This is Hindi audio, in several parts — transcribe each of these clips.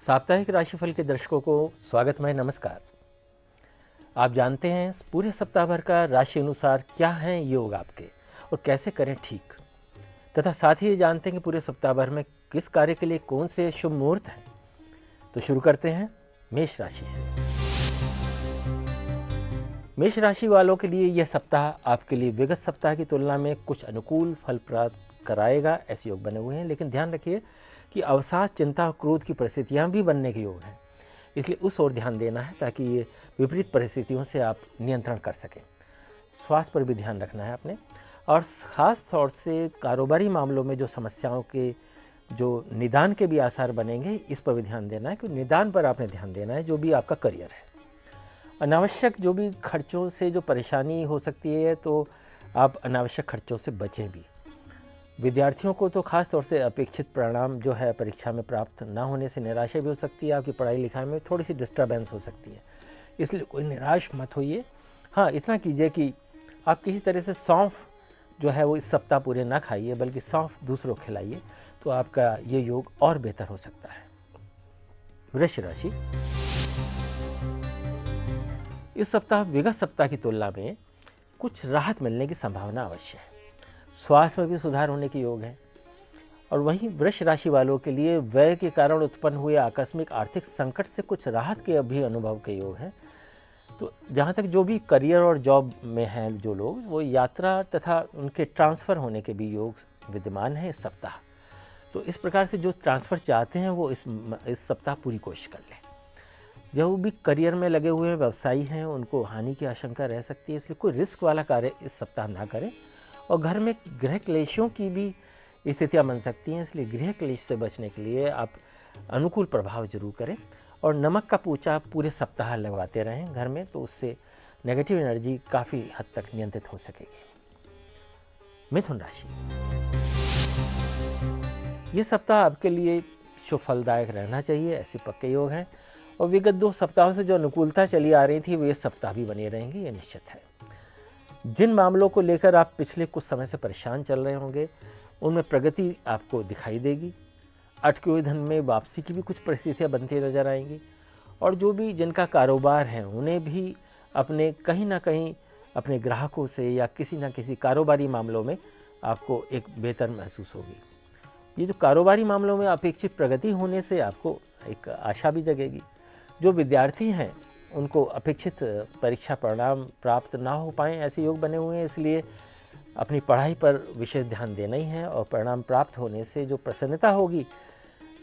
साप्ताहिक राशिफल के दर्शकों को स्वागतमय नमस्कार। आप जानते हैं पूरे सप्ताह भर का राशि अनुसार क्या हैं योग आपके और कैसे करें ठीक, तथा साथ ही ये जानते हैं कि पूरे सप्ताह भर में किस कार्य के लिए कौन से शुभ मुहूर्त हैं। तो शुरू करते हैं मेष राशि से। मेष राशि वालों के लिए यह सप्ताह आपके लिए विगत सप्ताह की तुलना में कुछ अनुकूल फल प्राप्त कराएगा, ऐसे योग बने हुए हैं। लेकिन ध्यान रखिए कि अवसाद, चिंता और क्रोध की परिस्थितियां भी बनने के योग हैं, इसलिए उस ओर ध्यान देना है ताकि ये विपरीत परिस्थितियों से आप नियंत्रण कर सकें। स्वास्थ्य पर भी ध्यान रखना है अपने, और ख़ास तौर से कारोबारी मामलों में जो समस्याओं के जो निदान के भी आसार बनेंगे, इस पर भी ध्यान देना है कि निदान पर आपने ध्यान देना है जो भी आपका करियर है। अनावश्यक जो भी खर्चों से जो परेशानी हो सकती है, तो आप अनावश्यक खर्चों से बचें भी। विद्यार्थियों को तो खास तौर से अपेक्षित परिणाम जो है परीक्षा में प्राप्त ना होने से निराशा भी हो सकती है। आपकी पढ़ाई लिखाई में थोड़ी सी डिस्टर्बेंस हो सकती है, इसलिए कोई निराश मत होइए। हाँ, इतना कीजिए कि आप किसी तरह से सौंफ जो है वो इस सप्ताह पूरे ना खाइए, बल्कि सौंफ दूसरों को खिलाइए, तो आपका ये योग और बेहतर हो सकता है। वृष राशि, इस सप्ताह विगत सप्ताह की तुलना में कुछ राहत मिलने की संभावना अवश्य है। स्वास्थ्य में भी सुधार होने के योग है, और वहीं वृष राशि वालों के लिए व्यय के कारण उत्पन्न हुए आकस्मिक आर्थिक संकट से कुछ राहत के भी अनुभव के योग हैं। तो जहाँ तक जो भी करियर और जॉब में हैं जो लोग, वो यात्रा तथा उनके ट्रांसफ़र होने के भी योग विद्यमान है इस सप्ताह। तो इस प्रकार से जो ट्रांसफ़र चाहते हैं वो इस सप्ताह पूरी कोशिश कर लें। जो भी करियर में लगे हुए व्यवसायी हैं, उनको हानि की आशंका रह सकती है, इसलिए कोई रिस्क वाला कार्य इस सप्ताह ना करें। और घर में गृह क्लेशों की भी स्थितियां बन सकती हैं, इसलिए गृह क्लेश से बचने के लिए आप अनुकूल प्रभाव जरूर करें, और नमक का पोंछा पूरे सप्ताह लगवाते रहें घर में, तो उससे नेगेटिव एनर्जी काफ़ी हद तक नियंत्रित हो सकेगी। मिथुन राशि, ये सप्ताह आपके लिए शुभ फलदायक रहना चाहिए, ऐसे पक्के योग हैं। और विगत 2 सप्ताहों से जो अनुकूलता चली आ रही थी, वो ये सप्ताह भी बनी रहेंगी, ये निश्चित है। जिन मामलों को लेकर आप पिछले कुछ समय से परेशान चल रहे होंगे, उनमें प्रगति आपको दिखाई देगी। अटके हुए धन में वापसी की भी कुछ परिस्थितियां बनती नजर आएंगी, और जो भी जिनका कारोबार है, उन्हें भी अपने कहीं ना कहीं अपने ग्राहकों से या किसी न किसी कारोबारी मामलों में आपको एक बेहतर महसूस होगी। ये जो कारोबारी मामलों में अपेक्षित प्रगति होने से आपको एक आशा भी जगेगी। जो विद्यार्थी हैं, उनको अपेक्षित परीक्षा परिणाम प्राप्त ना हो पाएँ, ऐसे योग बने हुए हैं, इसलिए अपनी पढ़ाई पर विशेष ध्यान देना ही है। और परिणाम प्राप्त होने से जो प्रसन्नता होगी,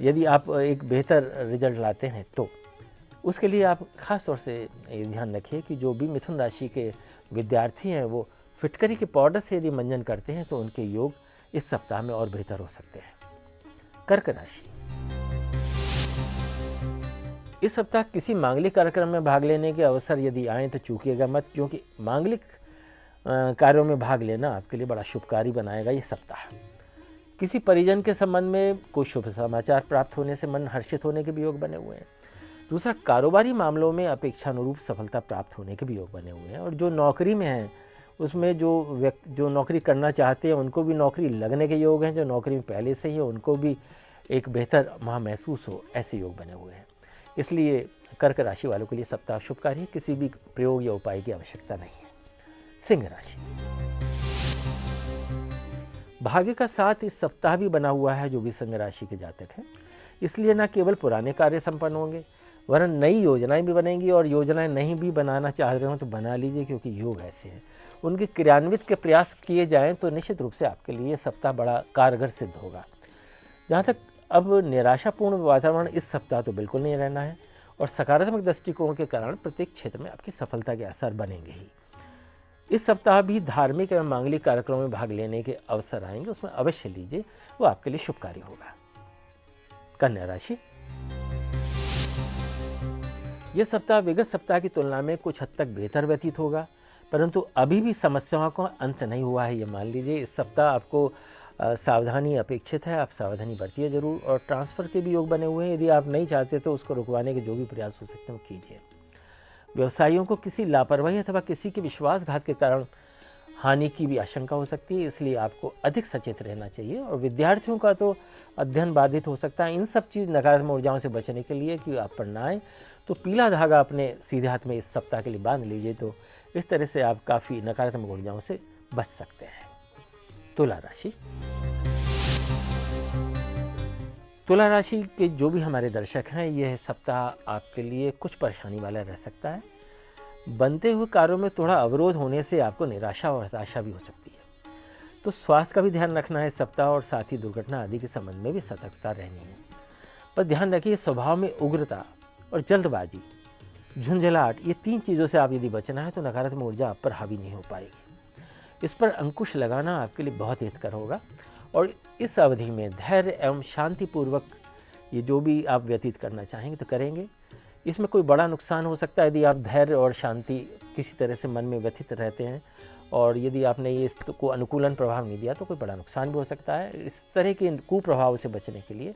यदि आप एक बेहतर रिजल्ट लाते हैं, तो उसके लिए आप खास तौर से ये ध्यान रखिए कि जो भी मिथुन राशि के विद्यार्थी हैं, वो फिटकरी के पाउडर से यदि मंजन करते हैं, तो उनके योग इस सप्ताह में और बेहतर हो सकते हैं। कर्क राशि, इस सप्ताह किसी मांगलिक कार्यक्रम में भाग लेने के अवसर यदि आए तो चूकिएगा मत, क्योंकि मांगलिक कार्यों में भाग लेना आपके लिए बड़ा शुभकारी बनाएगा ये सप्ताह। किसी परिजन के संबंध में कोई शुभ समाचार प्राप्त होने से मन हर्षित होने के भी योग बने हुए हैं। दूसरा, कारोबारी मामलों में अपेक्षानुरूप सफलता प्राप्त होने के भी योग बने हुए हैं। और जो नौकरी में हैं, उसमें जो व्यक्ति जो नौकरी करना चाहते हैं, उनको भी नौकरी लगने के योग हैं। जो नौकरी में पहले से ही है, उनको भी एक बेहतर वहाँ महसूस हो, ऐसे योग बने हुए हैं। इसलिए कर्क राशि वालों के लिए सप्ताह शुभकारी है, किसी भी प्रयोग या उपाय की आवश्यकता नहीं है। सिंह राशि, भाग्य का साथ इस सप्ताह भी बना हुआ है जो भी सिंह राशि के जातक हैं, इसलिए न केवल पुराने कार्य संपन्न होंगे, वरन नई योजनाएं भी बनेंगी। और योजनाएं नहीं भी बनाना चाह रहे हो तो बना लीजिए, क्योंकि योग ऐसे हैं, उनके क्रियान्वित के प्रयास किए जाएं तो निश्चित रूप से आपके लिए सप्ताह बड़ा कारगर सिद्ध होगा। जहाँ तक अब निराशापूर्ण वातावरण इस सप्ताह तो बिल्कुल नहीं रहना है, और सकारात्मक दृष्टिकोण के कारण प्रत्येक क्षेत्र में आपकी सफलता के आसार बनेंगे ही। इस सप्ताह भी धार्मिक एवं मांगलिक कार्यक्रमों में भाग लेने के अवसर आएंगे, उसमें अवश्य लीजिए, वो आपके लिए शुभकारी होगा। कन्या राशि, यह सप्ताह विगत सप्ताह की तुलना में कुछ हद तक बेहतर व्यतीत होगा, परंतु अभी भी समस्याओं का अंत नहीं हुआ है, ये मान लीजिए। इस सप्ताह आपको सावधानी अपेक्षित है, आप सावधानी बरतिए जरूर। और ट्रांसफ़र के भी योग बने हुए हैं, यदि आप नहीं चाहते तो उसको रुकवाने के जो भी प्रयास हो सकते हैं वो कीजिए। व्यवसायियों को किसी लापरवाही अथवा किसी के विश्वासघात के कारण हानि की भी आशंका हो सकती है, इसलिए आपको अधिक सचेत रहना चाहिए। और विद्यार्थियों का तो अध्ययन बाधित हो सकता है। इन सब चीज़ नकारात्मक ऊर्जाओं से बचने के लिए कि आप पढ़ना आए तो पीला धागा अपने सीधे हाथ में इस सप्ताह के लिए बांध लीजिए, तो इस तरह से आप काफ़ी नकारात्मक ऊर्जाओं से बच सकते हैं। तुला राशि। तुला राशि के जो भी हमारे दर्शक हैं, यह सप्ताह आपके लिए कुछ परेशानी वाला रह सकता है। बनते हुए कार्यों में थोड़ा अवरोध होने से आपको निराशा और हताशा भी हो सकती है। तो स्वास्थ्य का भी ध्यान रखना है इस सप्ताह, और साथ ही दुर्घटना आदि के संबंध में भी सतर्कता रहनी है। पर ध्यान रखिए, स्वभाव में उग्रता और जल्दबाजी, झुंझलाहट, ये 3 चीज़ों से आप यदि बचना है तो नकारात्मक ऊर्जा आप पर हावी नहीं हो पाएगी। इस पर अंकुश लगाना आपके लिए बहुत हितकर होगा। और इस अवधि में धैर्य एवं शांतिपूर्वक ये जो भी आप व्यतीत करना चाहेंगे तो करेंगे। इसमें कोई बड़ा नुकसान हो सकता है यदि आप धैर्य और शांति किसी तरह से मन में व्यथित रहते हैं, और यदि आपने ये इसको अनुकूलन प्रभाव नहीं दिया तो कोई बड़ा नुकसान भी हो सकता है। इस तरह के कुप्रभाव से बचने के लिए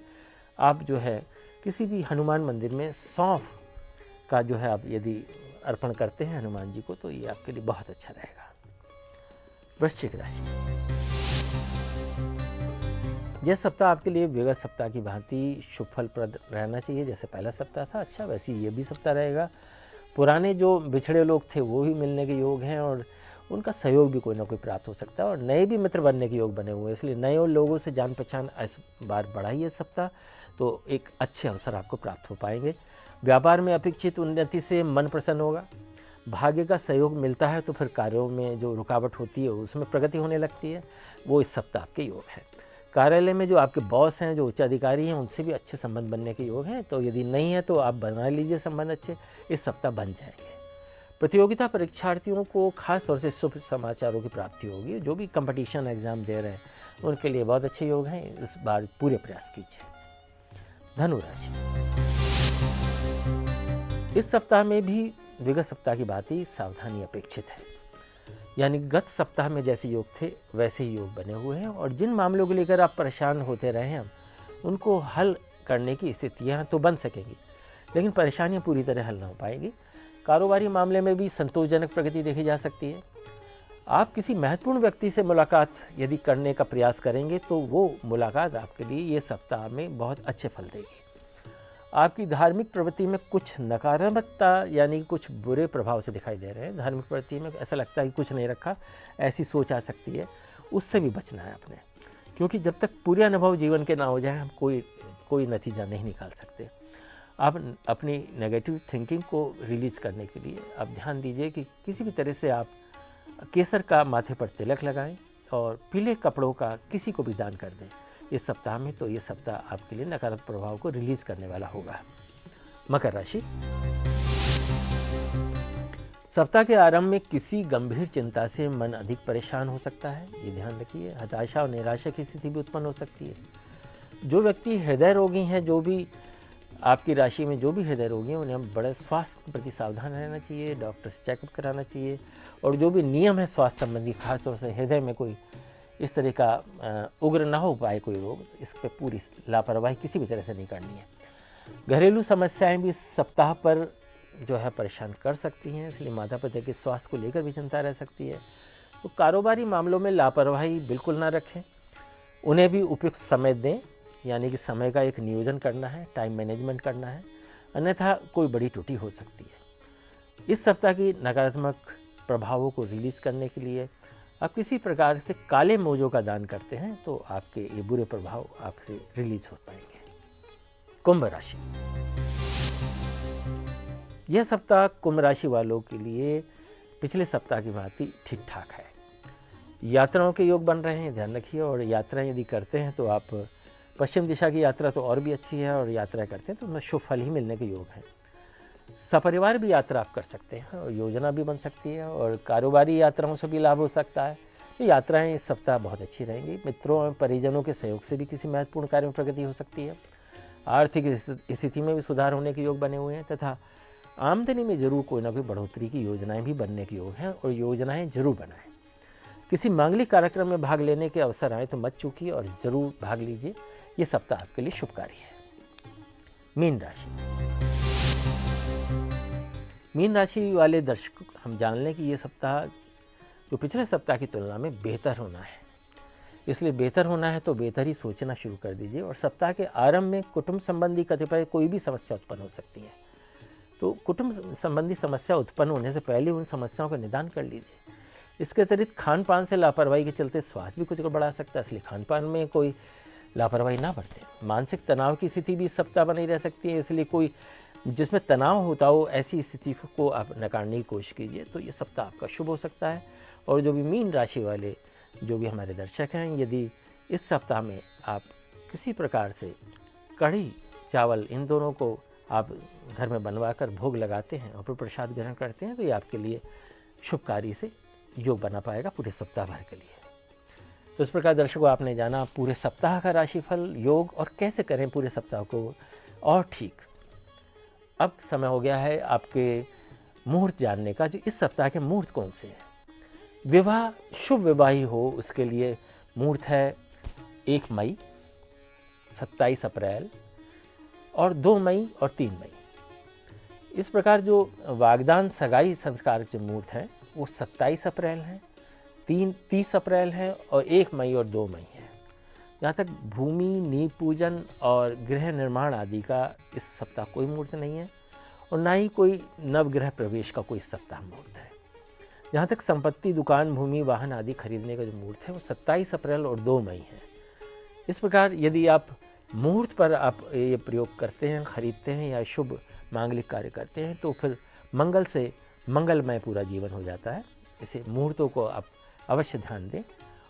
आप जो है किसी भी हनुमान मंदिर में सौंफ का जो है आप यदि अर्पण करते हैं हनुमान जी को, तो ये आपके लिए बहुत अच्छा रहेगा। वृश्चिक राशि। यह सप्ताह आपके लिए विगत सप्ताह की भांति शुभ फलप्रद रहना चाहिए। जैसे पहला सप्ताह था अच्छा, वैसे ही ये भी सप्ताह रहेगा। पुराने जो बिछड़े लोग थे वो भी मिलने के योग हैं, और उनका सहयोग भी कोई ना कोई प्राप्त हो सकता है, और नए भी मित्र बनने के योग बने हुए हैं। इसलिए नए लोगों से जान पहचान इस बार बढ़ाइए सप्ताह, तो एक अच्छे अवसर आपको प्राप्त हो पाएंगे। व्यापार में अपेक्षित उन्नति से मन प्रसन्न होगा। भाग्य का सहयोग मिलता है तो फिर कार्यों में जो रुकावट होती है उसमें प्रगति होने लगती है, वो इस सप्ताह आपके योग है। कार्यालय में जो आपके बॉस हैं, जो उच्च अधिकारी हैं, उनसे भी अच्छे संबंध बनने के योग हैं। तो यदि नहीं है तो आप बना लीजिए संबंध, अच्छे इस सप्ताह बन जाएंगे। प्रतियोगिता परीक्षार्थियों को खास तौर से शुभ समाचारों की प्राप्ति होगी। जो भी कंपटीशन एग्जाम दे रहे हैं उनके लिए बहुत अच्छे योग हैं। इस बार पूरे प्रयास कीजिए। धनु राशि। इस सप्ताह में भी विगत सप्ताह की भांति सावधानी अपेक्षित है। यानी गत सप्ताह में जैसे योग थे वैसे ही योग बने हुए हैं, और जिन मामलों को लेकर आप परेशान होते रहे हैं उनको हल करने की स्थितियाँ तो बन सकेंगी, लेकिन परेशानियाँ पूरी तरह हल ना हो पाएंगी। कारोबारी मामले में भी संतोषजनक प्रगति देखी जा सकती है। आप किसी महत्वपूर्ण व्यक्ति से मुलाकात यदि करने का प्रयास करेंगे तो वो मुलाकात आपके लिए ये सप्ताह में बहुत अच्छे फल देगी। आपकी धार्मिक प्रवृत्ति में कुछ नकारात्मकता यानी कुछ बुरे प्रभाव से दिखाई दे रहे हैं। धार्मिक प्रवृत्ति में ऐसा लगता है कि कुछ नहीं रखा, ऐसी सोच आ सकती है, उससे भी बचना है आपने, क्योंकि जब तक पूरे अनुभव जीवन के ना हो जाए हम कोई नतीजा नहीं निकाल सकते। आप अपनी नेगेटिव थिंकिंग को रिलीज़ करने के लिए आप ध्यान दीजिए कि किसी भी तरह से आप केसर का माथे पर तिलक लगाएं और पीले कपड़ों का किसी को भी दान कर दें इस सप्ताह में। तो ये सप्ताह आपके लिए नकारात्मक प्रभाव को रिलीज़ करने वाला होगा। मकर राशि। सप्ताह के आरंभ में किसी गंभीर चिंता से मन अधिक परेशान हो सकता है, ये ध्यान रखिए। हताशा और निराशा की स्थिति भी उत्पन्न हो सकती है। जो व्यक्ति हृदय रोगी हैं, जो भी आपकी राशि में जो भी हृदय रोगी हैं, उन्हें बड़े स्वास्थ्य के प्रति सावधान रहना चाहिए, डॉक्टर से चेकअप कराना चाहिए। और जो भी नियम है स्वास्थ्य संबंधी, खासतौर से हृदय में कोई इस तरह का उग्र ना हो पाए कोई रोग, इस पर पूरी लापरवाही किसी भी तरह से नहीं करनी है। घरेलू समस्याएं भी इस सप्ताह पर जो है परेशान कर सकती हैं, इसलिए माता पिता के स्वास्थ्य को लेकर भी चिंता रह सकती है। तो कारोबारी मामलों में लापरवाही बिल्कुल ना रखें, उन्हें भी उपयुक्त समय दें, यानी कि समय का एक नियोजन करना है, टाइम मैनेजमेंट करना है, अन्यथा कोई बड़ी त्रुटि हो सकती है। इस सप्ताह की नकारात्मक प्रभावों को रिलीज़ करने के लिए आप किसी प्रकार से काले मोजों का दान करते हैं तो आपके ये बुरे प्रभाव आपसे रिलीज हो पाएंगे। कुंभ राशि। यह सप्ताह कुंभ राशि वालों के लिए पिछले सप्ताह की भांति ठीक ठाक है। यात्राओं के योग बन रहे हैं, ध्यान रखिए। और यात्राएं यदि करते हैं तो आप पश्चिम दिशा की यात्रा तो और भी अच्छी है, और यात्रा करते हैं तो उनमें शुभ फल ही मिलने के योग हैं। सपरिवार भी यात्रा आप कर सकते हैं और योजना भी बन सकती है, और कारोबारी यात्राओं से भी लाभ हो सकता है। तो यात्राएं इस सप्ताह बहुत अच्छी रहेंगी। मित्रों और परिजनों के सहयोग से भी किसी महत्वपूर्ण कार्य में प्रगति हो सकती है। आर्थिक स्थिति में भी सुधार होने के योग बने हुए हैं, तथा आमदनी में जरूर कोई ना कोई बढ़ोतरी की योजनाएं भी बनने के योग हैं, और योजनाएं जरूर बनाएं। किसी मांगलिक कार्यक्रम में भाग लेने के अवसर आए तो मत चूकिए और ज़रूर भाग लीजिए। ये सप्ताह आपके लिए शुभकारी है। मीन राशि। मीन राशि वाले दर्शक हम जान लें कि ये सप्ताह जो पिछले सप्ताह की तुलना में बेहतर होना है। इसलिए बेहतर होना है तो बेहतर ही सोचना शुरू कर दीजिए। और सप्ताह के आरंभ में कुटुंब संबंधी कतिपय कोई भी समस्या उत्पन्न हो सकती है, तो कुटुंब संबंधी समस्या उत्पन्न होने से पहले उन समस्याओं का निदान कर लीजिए। इसके अतिरिक्त खान पान से लापरवाही के चलते स्वास्थ्य भी कुछ गड़बड़ा सकता है, इसलिए खान पान में कोई लापरवाही ना बरतें। मानसिक तनाव की स्थिति भी इस सप्ताह बनी रह सकती है, इसलिए कोई जिसमें तनाव होता हो ऐसी स्थिति को आप नकारने की कोशिश कीजिए, तो ये सप्ताह आपका शुभ हो सकता है। और जो भी मीन राशि वाले जो भी हमारे दर्शक हैं, यदि इस सप्ताह में आप किसी प्रकार से कढ़ी चावल इन दोनों को आप घर में बनवाकर भोग लगाते हैं और फिर प्रसाद ग्रहण करते हैं, तो ये आपके लिए शुभकारी से योग बना पाएगा पूरे सप्ताह भर के लिए। तो इस प्रकार दर्शकों, आपने जाना पूरे सप्ताह का राशिफल, योग और कैसे करें पूरे सप्ताह को और ठीक। अब समय हो गया है आपके मुहूर्त जानने का, जो इस सप्ताह के मुहूर्त कौन से हैं। विवाह, शुभ विवाही हो उसके लिए मुहूर्त है 1 मई, 27 अप्रैल और 2 मई और 3 मई। इस प्रकार जो वागदान सगाई संस्कार के मुहूर्त हैं वो 27 अप्रैल हैं, 30 अप्रैल हैं और 1 मई और 2 मई है। यहाँ तक भूमि, नींव पूजन और गृह निर्माण आदि का इस सप्ताह कोई मुहूर्त नहीं है और ना ही कोई नवग्रह प्रवेश का कोई सप्ताह मुहूर्त है। जहाँ तक संपत्ति, दुकान, भूमि, वाहन आदि खरीदने का जो मुहूर्त है वो 27 अप्रैल और 2 मई है। इस प्रकार यदि आप मुहूर्त पर आप ये प्रयोग करते हैं, खरीदते हैं या शुभ मांगलिक कार्य करते हैं, तो फिर मंगल से मंगलमय पूरा जीवन हो जाता है। इसे मुहूर्तों को आप अवश्य ध्यान दें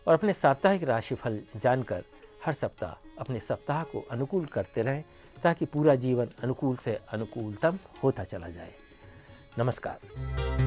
और अपने साप्ताहिक राशिफल जानकर हर सप्ताह अपने सप्ताह को अनुकूल करते रहें, ताकि पूरा जीवन अनुकूल से अनुकूलतम होता चला जाए। नमस्कार।